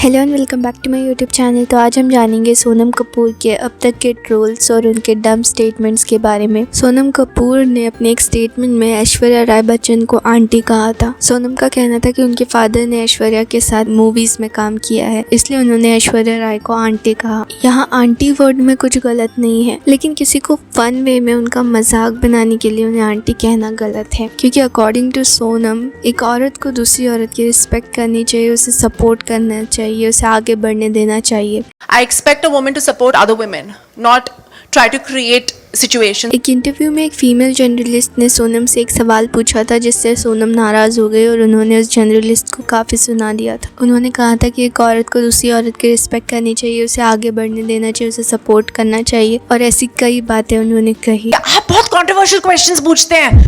Hello and welcome back to my YouTube channel. तो आज हम जानेंगे सोनम कपूर के अब तक के ट्रोल्स और उनके डम स्टेटमेंट्स के बारे में। सोनम कपूर ने अपने एक स्टेटमेंट में ऐश्वर्या राय बच्चन को आंटी कहा था। सोनम का कहना था कि उनके फादर ने ऐश्वर्या के साथ मूवीज में काम किया है, इसलिए उन्होंने ऐश्वर्या राय को आंटी कहा। यहाँ आंटी वर्ड में कुछ गलत नहीं है, लेकिन किसी को फन वे में उनका मजाक बनाने के लिए उन्हें आंटी कहना गलत है, क्योंकि अकॉर्डिंग टू सोनम एक औरत को दूसरी औरत की रिस्पेक्ट करनी चाहिए, उसे सपोर्ट करना चाहिए, उसे आगे बढ़ने देना चाहिए। I expect a woman to support other women, not try to create situations. एक इंटरव्यू में एक फीमेल जर्नलिस्ट ने सोनम से एक सवाल पूछा था, जिससे सोनम नाराज हो गई और उन्होंने उस जर्नलिस्ट को काफी सुना दिया था। उन्होंने कहा था कि एक औरत को दूसरी औरत की रिस्पेक्ट करनी चाहिए, उसे आगे बढ़ने देना चाहिए, उसे सपोर्ट करना चाहिए, और ऐसी कई बातें उन्होंने कही। आप बहुत controversial questions पूछते हैं।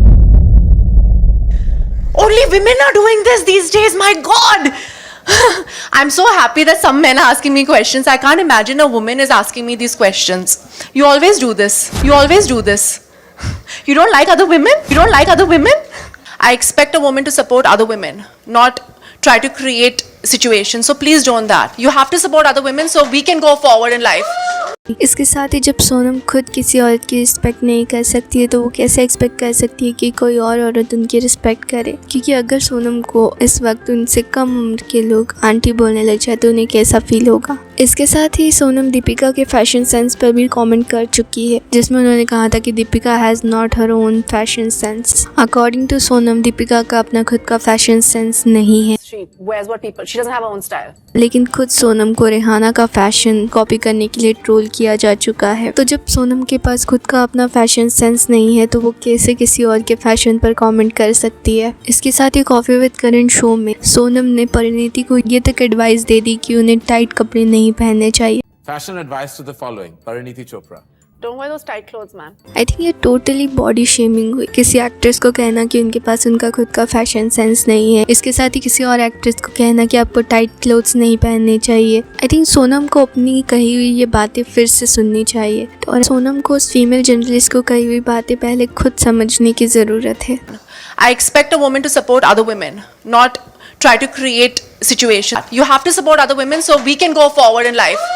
Only women are doing this these days. My God. I'm so happy that some men are asking me questions. I can't imagine a woman is asking me these questions. You always do this. You always do this. You don't like other women? You don't like other women? I expect a woman to support other women, not try to create situations. So please don't that. You have to support other women so we can go forward in life. इसके साथ ही जब सोनम खुद किसी औरत की respect नहीं कर सकती है, तो वो कैसे एक्सपेक्ट कर सकती है कि कोई और औरत उनकी रिस्पेक्ट करे। क्योंकि अगर सोनम को इस वक्त उनसे कम उम्र के लोग आंटी बोलने लग जाए तो उन्हें कैसा फील होगा। इसके साथ ही सोनम दीपिका के फैशन सेंस पर भी कमेंट कर चुकी है, जिसमें उन्होंने कहा था कि Deepika has not her own fashion sense. According to Sonam, Deepika का अपना खुद का फैशन सेंस नहीं है, She wears what people. She doesn't have her own style. लेकिन खुद सोनम को रिहाना का फैशन कॉपी करने के लिए ट्रोल किया जा चुका है। तो जब सोनम के पास खुद का अपना फैशन सेंस नहीं है, तो वो कैसे किसी और के फैशन पर कमेंट कर सकती है। इसके साथ ही कॉफी विद करण शो में सोनम ने परिणीति को ये तक एडवाइस दे दी कि उन्हें टाइट कपड़े नहीं पहनने चाहिए। Fashion advice to the following: Pariniti Chopra. Don't wear those tight clothes, man. I think ये टोटली बॉडी शेमिंग हुई, किसी एक्ट्रेस को कहना कि उनके पास उनका खुद का फैशन सेंस नहीं है। इसके साथ ही किसी और एक्ट्रेस को कहना कि आपको टाइट क्लोथ्स नहीं पहनने चाहिए। आई थिंक सोनम को अपनी कही हुई ये बातें फिर से सुननी चाहिए, और सोनम को उस फीमेल जर्नलिस्ट को कही हुई बातें पहले खुद समझने की ज़रूरत है। I expect a woman to support other women, not try to create situations. You have to support other women so we can go forward in life.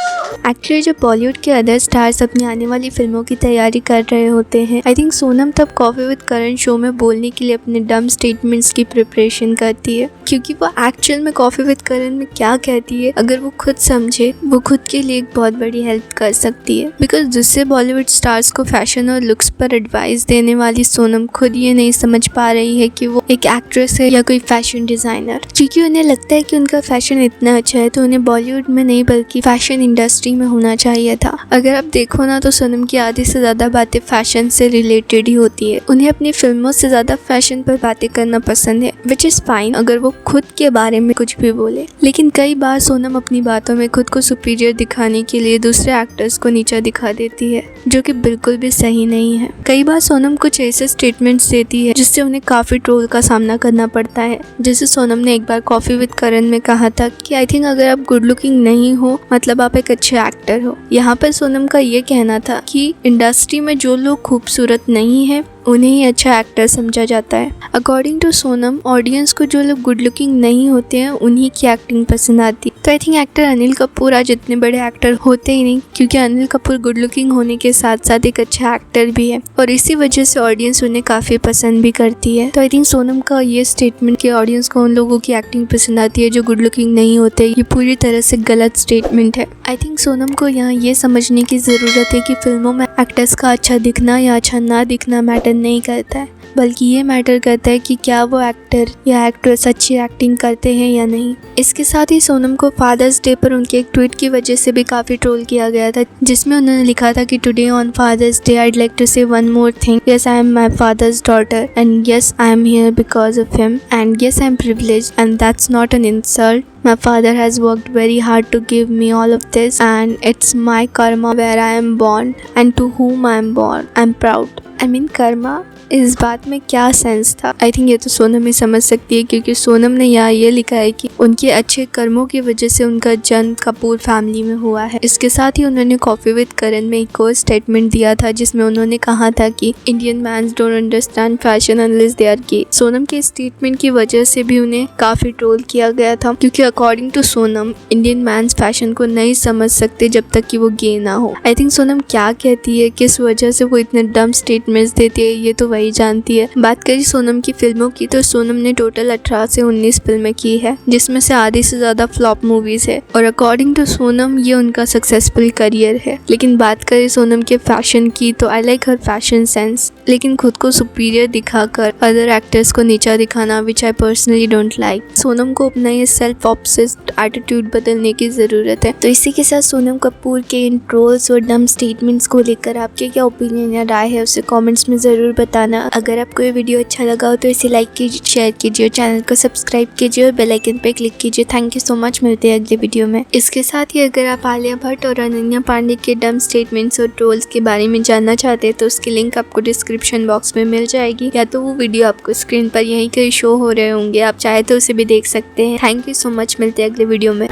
Actually जब बॉलीवुड के अदर स्टार्स अपनी आने वाली फिल्मों की तैयारी कर रहे होते हैं, आई थिंक सोनम तब कॉफी विद करण शो में बोलने के लिए अपने डम स्टेटमेंट्स की प्रिपरेशन करती है, क्योंकि वो एक्चुअल में कॉफी विद करण में क्या कहती है, अगर वो खुद समझे, वो खुद के लिए एक बहुत बड़ी हेल्प कर सकती है। बिकॉज दूसरे बॉलीवुड स्टार्स को फैशन और लुक्स पर एडवाइस देने वाली सोनम खुद ये नहीं समझ पा रही है कि वो एक एक्ट्रेस है या कोई फैशन डिज़ाइनर। क्योंकि उन्हें लगता है कि उनका फैशन इतना अच्छा है, तो उन्हें बॉलीवुड में नहीं बल्कि फैशन इंडस्ट्री में होना चाहिए था। अगर आप देखो ना, तो सोनम की आधी से ज़्यादा बातें फैशन से रिलेटेड ही होती है। उन्हें अपनी फिल्मों से ज़्यादा फैशन पर बातें करना पसंद है, विच इज़ फाइन अगर वो खुद के बारे में कुछ भी बोले। लेकिन कई बार सोनम अपनी बातों में खुद को सुपीरियर दिखाने के लिए दूसरे एक्टर्स को नीचा दिखा देती है, जो कि बिल्कुल भी सही नहीं है। कई बार सोनम कुछ ऐसे स्टेटमेंट्स देती है जिससे उन्हें काफ़ी ट्रोल का सामना करना पड़ता है। जैसे सोनम ने एक बार कॉफी विद करण में कहा था कि आई थिंक अगर आप गुड लुकिंग नहीं हो, मतलब आप एक अच्छे एक्टर हो। यहाँ पर सोनम का ये कहना था कि इंडस्ट्री में जो लोग खूबसूरत नहीं है उन्हें ही अच्छा एक्टर समझा जाता है। अकॉर्डिंग टू सोनम, ऑडियंस को जो लोग गुड लुकिंग नहीं होते हैं उन्हीं की एक्टिंग पसंद आती। तो I think actor Anil Kapoor आज इतने बड़े एक्टर होते ही नहीं, क्योंकि अनिल कपूर गुड लुकिंग होने के साथ साथ एक अच्छा एक्टर भी है, और इसी वजह से ऑडियंस उन्हें काफ़ी पसंद भी करती है। तो आई थिंक सोनम का ये स्टेटमेंट कि ऑडियंस को उन लोगों की एक्टिंग पसंद आती है जो गुड लुकिंग नहीं होते, ये पूरी तरह से गलत स्टेटमेंट है। आई थिंक सोनम को यहाँ ये समझने की ज़रूरत है कि फिल्मों में एक्टर्स का अच्छा दिखना या अच्छा ना दिखना मैटर नहीं करता है, बल्कि ये मैटर करता है कि क्या वो एक्टर या एक्ट्रेस अच्छी एक्टिंग करते हैं या नहीं। इसके साथ ही सोनम को फादर्स डे पर उनके एक ट्वीट की वजह से भी काफ़ी ट्रोल किया गया था, जिसमें उन्होंने लिखा था कि today on fathers day I'd like to say one more thing. Yes, I am my father's daughter, and yes, I am here because of him, and yes, I am privileged, and that's not an insult. My father has worked very hard to give me all of this, and it's my karma where I am born and to whom I am born. I'm proud. I mean, karma इस बात में क्या sense था? I think ये तो सोनम ही समझ सकती है, क्योंकि सोनम ने यहाँ ये लिखा है कि उनके अच्छे कर्मों की वजह से उनका जन्म कपूर फैमिली में हुआ है। इसके साथ ही उन्होंने कॉफी विद करण में एक और स्टेटमेंट दिया था जिसमें उन्होंने कहा था कि Indian mans don't understand fashion unless they are gay. Sonam के स्टेटमेंट की वजह से भी उन्हें काफी ट्रोल किया गया था, क्योंकि according to Sonam Indian mans fashion को नहीं समझ सकते जब तक कि वो गे ना हो। आई थिंक सोनम क्या कहती है, किस वजह से वो इतने डम स्टेटमेंट्स देती है, ये तो वही जानती है। बात करें सोनम की फिल्मों की तो सोनम ने टोटल 18 से 19 फिल्में की है, जिसमें से आधी से ज्यादा फ्लॉप मूवीज है, और अकॉर्डिंग टू सोनम ये उनका सक्सेसफुल करियर है। लेकिन बात करें सोनम के फैशन की तो I like her fashion sense, लेकिन खुद को सुपीरियर दिखाकर अदर एक्टर्स को नीचा दिखाना which I personally don't like. Sonam को अपना ये सेल्फ ऑब्सेस्ड एटीट्यूड बदलने की जरूरत है। तो इसी के साथ सोनम कपूर के इन ट्रोल्स और डम स्टेटमेंट्स को लेकर आपके क्या ओपिनियन या राय है उसे कमेंट्स में ज़रूर बताना। अगर आपको ये वीडियो अच्छा लगा हो तो इसे लाइक कीजिए, शेयर कीजिए, चैनल को सब्सक्राइब कीजिए और बेल आइकन पे क्लिक कीजिए। थैंक यू सो मच, मिलते हैं अगले वीडियो में। इसके साथ ही अगर आप आलिया भट्ट और अनन्या पांडे के डम स्टेटमेंट्स और ट्रोल्स के बारे में जानना चाहते हैं तो उसकी लिंक आपको डिस्क्रिप्शन बॉक्स में मिल जाएगी, या तो वो वीडियो आपको स्क्रीन पर यहीं कहीं शो हो रहे होंगे, आप चाहे तो उसे भी देख सकते हैं। थैंक यू सो मच, मिलते हैं अगले वीडियो में।